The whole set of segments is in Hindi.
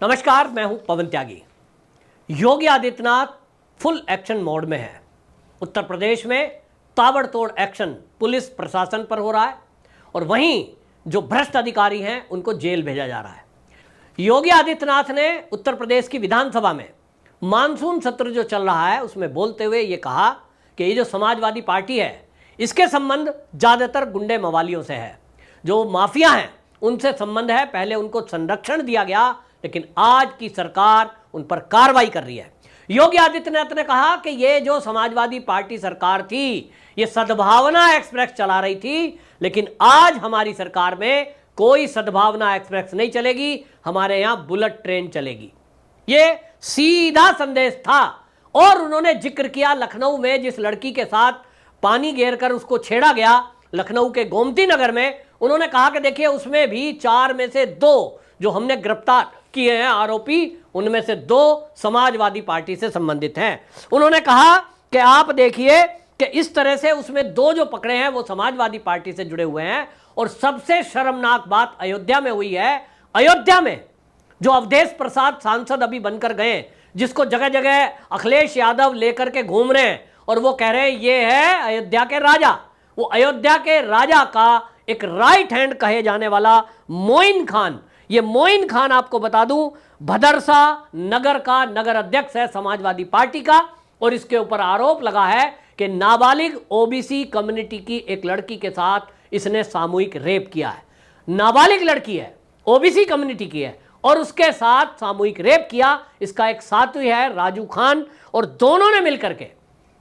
नमस्कार, मैं हूं पवन त्यागी। Yogi Adityanath full action mode में है। उत्तर प्रदेश में ताबड़तोड़ एक्शन पुलिस प्रशासन पर हो रहा है और वहीं जो भ्रष्ट अधिकारी हैं उनको जेल भेजा जा रहा है। योगी आदित्यनाथ ने उत्तर प्रदेश की विधानसभा में मानसून सत्र जो चल रहा है उसमें बोलते हुए ये कहा कि ये जो समाजवादी पार्टी है इसके संबंध ज़्यादातर गुंडे मवालियों से है, जो माफिया हैं उनसे संबंध है। पहले उनको संरक्षण दिया गया लेकिन आज की सरकार उन पर कार्रवाई कर रही है। योगी आदित्यनाथ ने कहा कि ये जो समाजवादी पार्टी सरकार थी ये सद्भावना एक्सप्रेस चला रही थी, लेकिन आज हमारी सरकार में कोई सद्भावना एक्सप्रेस नहीं चलेगी, हमारे यहां बुलेट ट्रेन चलेगी। ये सीधा संदेश था। और उन्होंने जिक्र किया लखनऊ में जिस लड़की के साथ पानी घेर कर उसको छेड़ा गया, लखनऊ के गोमती नगर में, उन्होंने कहा कि देखिए उसमें भी 4 में से 2 जो हमने गिरफ्तार किए हैं आरोपी, उनमें से 2 समाजवादी पार्टी से संबंधित हैं। उन्होंने कहा कि आप देखिए कि इस तरह से उसमें 2 जो पकड़े हैं वो समाजवादी पार्टी से जुड़े हुए हैं। और सबसे शर्मनाक बात अयोध्या में हुई है। अयोध्या में जो अवधेश प्रसाद सांसद अभी बनकर गए, जिसको जगह जगह अखिलेश यादव लेकर के घूम रहे हैं और वो कह रहे हैं ये है अयोध्या के राजा, वो अयोध्या के राजा का एक राइट हैंड कहे जाने वाला मोइन खान, ये मोइन खान आपको बता दूं भदरसा नगर का नगर अध्यक्ष है समाजवादी पार्टी का। और इसके ऊपर आरोप लगा है कि नाबालिग ओबीसी कम्युनिटी की एक लड़की के साथ इसने सामूहिक रेप किया है। नाबालिग लड़की है, ओबीसी कम्युनिटी की है और उसके साथ सामूहिक रेप किया। इसका एक साथी है राजू खान और दोनों ने मिलकर के,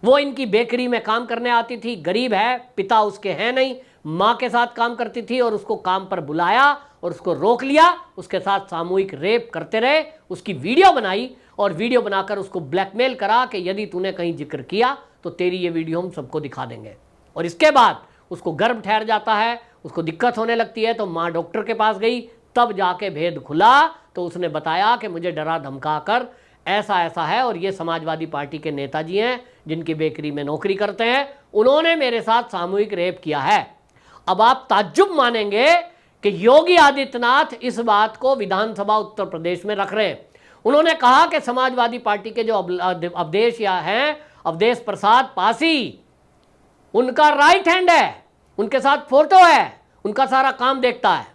वो इनकी बेकरी में काम करने आती थी, गरीब है, पिता उसके हैं नहीं, माँ के साथ काम करती थी और उसको काम पर बुलाया और उसको रोक लिया, उसके साथ सामूहिक रेप करते रहे, उसकी वीडियो बनाई और वीडियो बनाकर उसको ब्लैकमेल करा कि यदि तूने कहीं जिक्र किया तो तेरी ये वीडियो हम सबको दिखा देंगे। और इसके बाद उसको गर्भ ठहर जाता है, उसको दिक्कत होने लगती है तो माँ डॉक्टर के पास गई, तब जाके भेद खुला तो उसने बताया कि मुझे डरा धमका कर ऐसा ऐसा है और ये समाजवादी पार्टी के नेताजी हैं जिनकी बेकरी में नौकरी करते हैं, उन्होंने मेरे साथ सामूहिक रेप किया है। अब आप ताज्जुब मानेंगे कि योगी आदित्यनाथ इस बात को विधानसभा उत्तर प्रदेश में रख रहे हैं। उन्होंने कहा कि समाजवादी पार्टी के जो अवधेश या हैं अवधेश प्रसाद पासी, उनका राइट हैंड है, उनके साथ फोटो है, उनका सारा काम देखता है,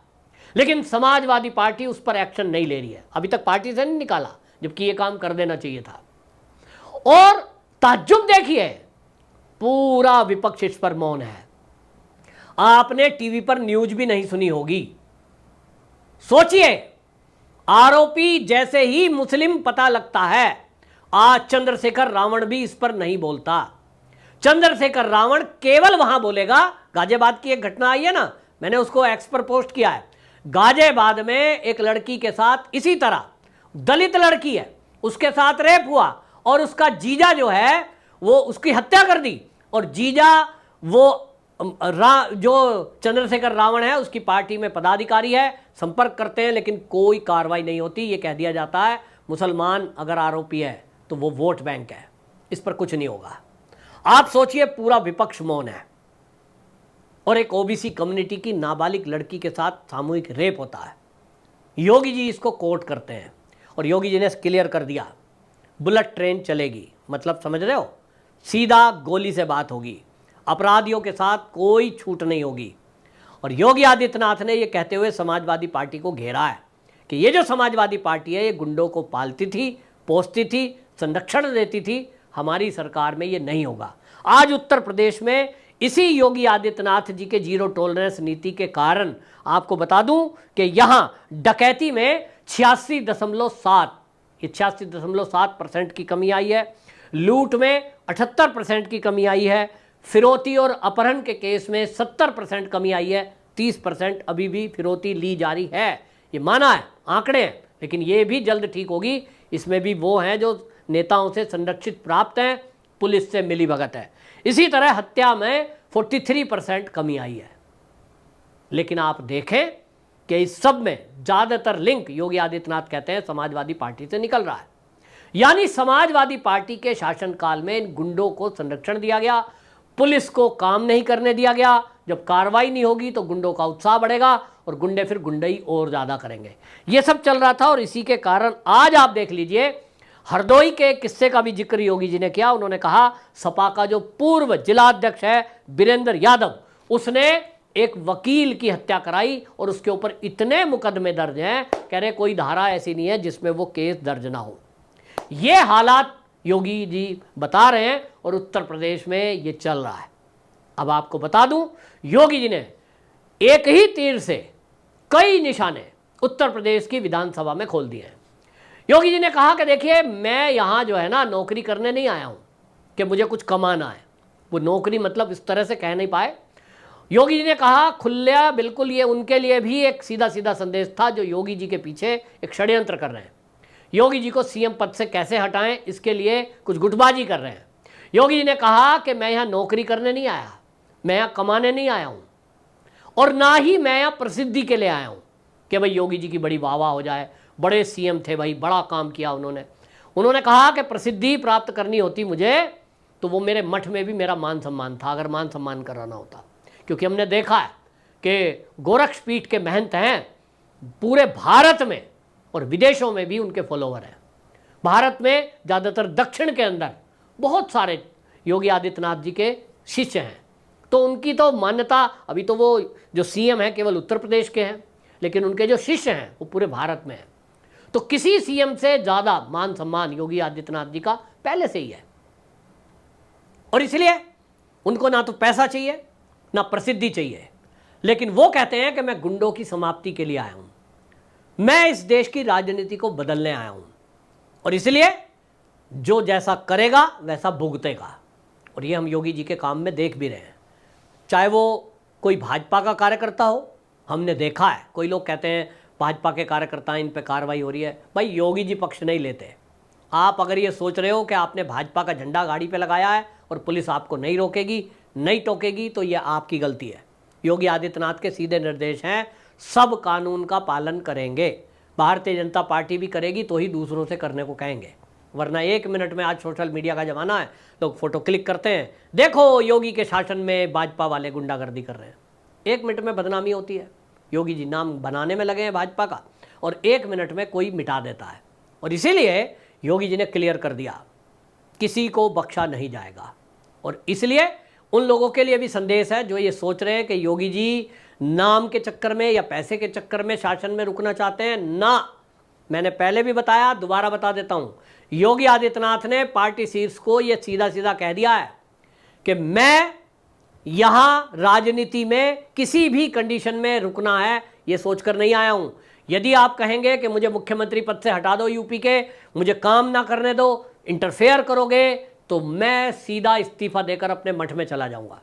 लेकिन समाजवादी पार्टी उस पर एक्शन नहीं ले रही है। अभी तक पार्टी से नहीं निकाला, जबकि ये काम कर देना चाहिए था। और ताज्जुब देखिए, पूरा विपक्ष इस पर मौन है। आपने टीवी पर न्यूज भी नहीं सुनी होगी। सोचिए, आरोपी जैसे ही मुस्लिम पता लगता है, आज चंद्रशेखर रावण भी इस पर नहीं बोलता। चंद्रशेखर रावण केवल वहां बोलेगा, गाजियाबाद की एक घटना आई है ना, मैंने उसको एक्स पर पोस्ट किया है। गाजियाबाद में एक लड़की के साथ इसी तरह, दलित लड़की है, उसके साथ रेप हुआ और उसका जीजा जो है वो उसकी हत्या कर दी। और जीजा वो जो चंद्रशेखर रावण है उसकी पार्टी में पदाधिकारी है, संपर्क करते हैं लेकिन कोई कार्रवाई नहीं होती। ये कह दिया जाता है मुसलमान अगर आरोपी है तो वो वोट बैंक है, इस पर कुछ नहीं होगा। आप सोचिए, पूरा विपक्ष मौन है और एक ओबीसी कम्युनिटी की नाबालिग लड़की के साथ सामूहिक रेप होता है। योगी जी इसको कोर्ट करते हैं और योगी जी ने क्लियर कर दिया बुलेट ट्रेन चलेगी। मतलब समझ रहे हो, सीधा गोली से बात होगी, अपराधियों के साथ कोई छूट नहीं होगी। और योगी आदित्यनाथ ने यह कहते हुए समाजवादी पार्टी को घेरा है कि ये जो समाजवादी पार्टी है ये गुंडों को पालती थी, पोसती थी, संरक्षण देती थी, हमारी सरकार में ये नहीं होगा। आज उत्तर प्रदेश में इसी योगी आदित्यनाथ जी के जीरो टॉलरेंस नीति के कारण आपको बता दूं कि यहां डकैती में 86.7 86.7% की कमी आई है, लूट में 78% की कमी आई है, फिरौती और अपहरण के केस में 70% कमी आई है, 30% अभी भी फिरौती ली जारी है। ये माना है, आंकड़े हैं, लेकिन ये भी जल्द ठीक होगी। इसमें भी वो हैं जो नेताओं से संरक्षित प्राप्त हैं, पुलिस से मिली भगत है। इसी तरह हत्या में 43% कमी आई है। लेकिन आप देखें कि इस सब में ज़्यादातर लिंक योगी आदित्यनाथ कहते हैं समाजवादी पार्टी से निकल रहा है। यानी समाजवादी पार्टी के शासनकाल में इन गुंडों को संरक्षण दिया गया, पुलिस को काम नहीं करने दिया गया। जब कार्रवाई नहीं होगी तो गुंडों का उत्साह बढ़ेगा और गुंडे फिर गुंडई और ज़्यादा करेंगे। ये सब चल रहा था और इसी के कारण आज आप देख लीजिए हरदोई के किस्से का भी जिक्र योगी जी ने किया। उन्होंने कहा सपा का जो पूर्व जिलाध्यक्ष है वीरेंद्र यादव, उसने एक वकील की हत्या कराई और उसके ऊपर इतने मुकदमे दर्ज हैं, कह रहे कोई धारा ऐसी नहीं है जिसमें वो केस दर्ज ना हो। ये हालात योगी जी बता रहे हैं और उत्तर प्रदेश में ये चल रहा है। अब आपको बता दूं, योगी जी ने एक ही तीर से कई निशाने उत्तर प्रदेश की विधानसभा में खोल दिए हैं। योगी जी ने कहा कि देखिए मैं यहाँ जो है ना नौकरी करने नहीं आया हूँ कि मुझे कुछ कमाना है। वो नौकरी मतलब इस तरह से कह नहीं पाए। योगी जी ने कहा खुला बिल्कुल ये उनके लिए भी एक सीधा सीधा संदेश था जो योगी जी के पीछे एक षड्यंत्र कर रहे हैं। योगी जी को सीएम पद से कैसे हटाएं इसके लिए कुछ गुटबाजी कर रहे हैं। योगी जी ने कहा कि मैं यहाँ नौकरी करने नहीं आया, मैं यहाँ कमाने नहीं आया हूँ और ना ही मैं यहाँ प्रसिद्धि के लिए आया हूँ कि भाई योगी जी की बड़ी वाह वाह हो जाए, बड़े सीएम थे भाई, बड़ा काम किया उन्होंने कहा कि प्रसिद्धि प्राप्त करनी होती मुझे तो वो मेरे मठ में भी मेरा मान सम्मान था, अगर मान सम्मान कराना होता। क्योंकि हमने देखा है कि गोरक्षपीठ के महंत हैं पूरे भारत में और विदेशों में भी उनके फॉलोवर हैं। भारत में ज़्यादातर दक्षिण के अंदर बहुत सारे योगी आदित्यनाथ जी के शिष्य हैं, तो उनकी तो मान्यता, अभी तो वो जो सीएम है केवल उत्तर प्रदेश के हैं, लेकिन उनके जो शिष्य हैं वो पूरे भारत में हैं। तो किसी सीएम से ज़्यादा मान सम्मान योगी आदित्यनाथ जी का पहले से ही है और इसलिए उनको ना तो पैसा चाहिए ना प्रसिद्धि चाहिए, लेकिन वो कहते हैं कि मैं गुंडों की समाप्ति के लिए आया हूँ, मैं इस देश की राजनीति को बदलने आया हूँ और इसलिए जो जैसा करेगा वैसा भुगतेगा। और ये हम योगी जी के काम में देख भी रहे हैं, चाहे वो कोई भाजपा का कार्यकर्ता हो। हमने देखा है कोई लोग कहते हैं भाजपा के कार्यकर्ता इन पे कार्रवाई हो रही है, भाई योगी जी पक्ष नहीं लेते। आप अगर ये सोच रहे हो कि आपने भाजपा का झंडा गाड़ी पे लगाया है और पुलिस आपको नहीं रोकेगी, नहीं टोकेगी, तो ये आपकी गलती है। योगी आदित्यनाथ के सीधे निर्देश हैं, सब कानून का पालन करेंगे, भारतीय जनता पार्टी भी करेगी तो ही दूसरों से करने को कहेंगे, वरना एक मिनट में, आज सोशल मीडिया का ज़माना है, लोग फोटो क्लिक करते हैं, देखो योगी के शासन में भाजपा वाले गुंडागर्दी कर रहे हैं, एक मिनट में बदनामी होती है। योगी जी नाम बनाने में लगे हैं भाजपा का और एक मिनट में कोई मिटा देता है। और इसीलिए योगी जी ने क्लियर कर दिया किसी को बख्शा नहीं जाएगा। और इसलिए उन लोगों के लिए भी संदेश है जो ये सोच रहे हैं कि योगी जी नाम के चक्कर में या पैसे के चक्कर में शासन में रुकना चाहते हैं। ना, मैंने पहले भी बताया, दोबारा बता देता हूं, योगी आदित्यनाथ ने पार्टी शीर्ष को ये सीधा सीधा कह दिया है कि मैं यहां राजनीति में किसी भी कंडीशन में रुकना है ये सोचकर नहीं आया हूं। यदि आप कहेंगे कि मुझे मुख्यमंत्री पद से हटा दो यूपी के, मुझे काम ना करने दो, इंटरफेयर करोगे, तो मैं सीधा इस्तीफा देकर अपने मठ में चला जाऊंगा।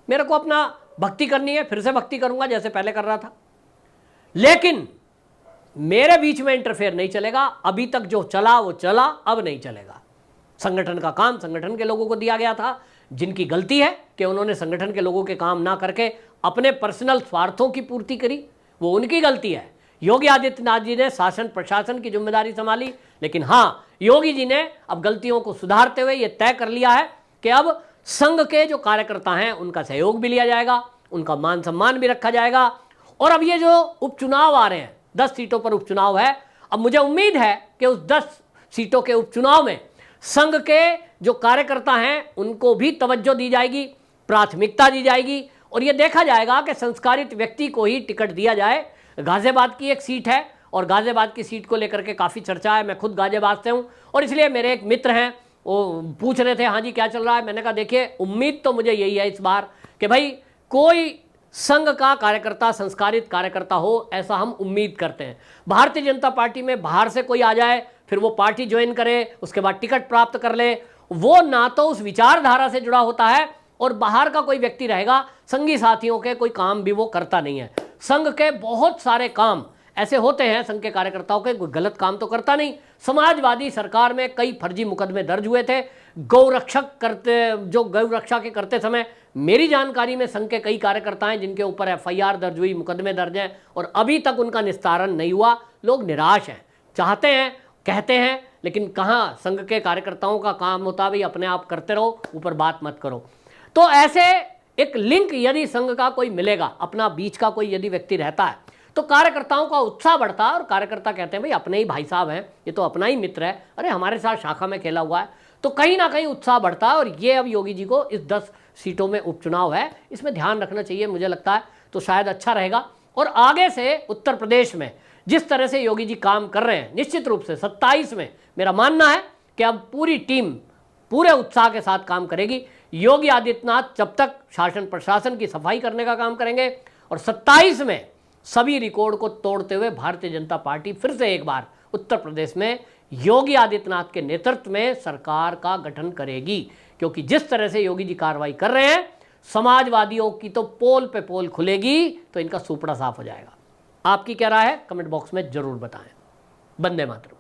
मेरे को अपना भक्ति करनी है, फिर से भक्ति करूंगा जैसे पहले कर रहा था, लेकिन मेरे बीच में इंटरफेयर नहीं चलेगा। अभी तक जो चला वो चला, अब नहीं चलेगा। संगठन का काम संगठन के लोगों को दिया गया था, जिनकी गलती है कि उन्होंने संगठन के लोगों के काम ना करके अपने पर्सनल स्वार्थों की पूर्ति करी, वो उनकी गलती है। योगी आदित्यनाथ जी ने शासन प्रशासन की जिम्मेदारी संभाली, लेकिन हाँ, योगी जी ने अब गलतियों को सुधारते हुए ये तय कर लिया है कि अब संघ के जो कार्यकर्ता हैं उनका सहयोग भी लिया जाएगा, उनका मान सम्मान भी रखा जाएगा। और अब ये जो उपचुनाव आ रहे हैं, 10 सीटों पर उपचुनाव है, अब मुझे उम्मीद है कि उस 10 सीटों के उपचुनाव में संघ के जो कार्यकर्ता हैं उनको भी तवज्जो दी जाएगी, प्राथमिकता दी जाएगी और ये देखा जाएगा कि संस्कारित व्यक्ति को ही टिकट दिया जाए। गाजियाबाद की एक सीट है और गाजियाबाद की सीट को लेकर के काफ़ी चर्चा है। मैं खुद गाजियाबाद से हूँ और इसलिए मेरे एक मित्र हैं, वो पूछ रहे थे हाँ जी क्या चल रहा है। मैंने कहा देखिए, उम्मीद तो मुझे यही है इस बार कि भाई कोई संघ का कार्यकर्ता संस्कारित कार्यकर्ता हो, ऐसा हम उम्मीद करते हैं। भारतीय जनता पार्टी में बाहर से कोई आ जाए, फिर वो पार्टी ज्वाइन करे, उसके बाद टिकट प्राप्त कर ले, वो ना तो उस विचारधारा से जुड़ा होता है और बाहर का कोई व्यक्ति रहेगा, संगी साथियों के कोई काम भी वो करता नहीं है। संघ के बहुत सारे काम ऐसे होते हैं, संघ के कार्यकर्ताओं के, कोई गलत काम तो करता नहीं। समाजवादी सरकार में कई फर्जी मुकदमे दर्ज हुए थे, गौरक्षक करते, जो गौरक्षा के करते समय मेरी जानकारी में संघ के कई कार्यकर्ता हैं जिनके ऊपर एफआईआर दर्ज हुई, मुकदमे दर्ज हैं और अभी तक उनका निस्तारण नहीं हुआ। लोग निराश हैं, चाहते हैं, कहते हैं, लेकिन कहाँ संघ के कार्यकर्ताओं का काम होता है भाई अपने आप करते रहो, ऊपर बात मत करो। तो ऐसे एक लिंक यदि संघ का कोई मिलेगा, अपना बीच का कोई यदि व्यक्ति रहता है, तो कार्यकर्ताओं का उत्साह बढ़ता है और कार्यकर्ता कहते हैं भाई अपने ही भाई साहब हैं, ये तो अपना ही मित्र है, अरे हमारे साथ शाखा में खेला हुआ है, तो कहीं ना कहीं उत्साह बढ़ता है। और ये अब योगी जी को इस 10 सीटों में उपचुनाव है, इसमें ध्यान रखना चाहिए मुझे लगता है, तो शायद अच्छा रहेगा। और आगे से उत्तर प्रदेश में जिस तरह से योगी जी काम कर रहे हैं, निश्चित रूप से 27 में मेरा मानना है कि अब पूरी टीम पूरे उत्साह के साथ काम करेगी। योगी आदित्यनाथ जब तक शासन प्रशासन की सफाई करने का काम करेंगे और 27 में सभी रिकॉर्ड को तोड़ते हुए भारतीय जनता पार्टी फिर से एक बार उत्तर प्रदेश में योगी आदित्यनाथ के नेतृत्व में सरकार का गठन करेगी। क्योंकि जिस तरह से योगी जी कार्रवाई कर रहे हैं, समाजवादियों की तो पोल पे पोल खुलेगी, तो इनका सुपड़ा साफ हो जाएगा। आपकी क्या राय है कमेंट बॉक्स में जरूर बताएं। वंदे मातरम।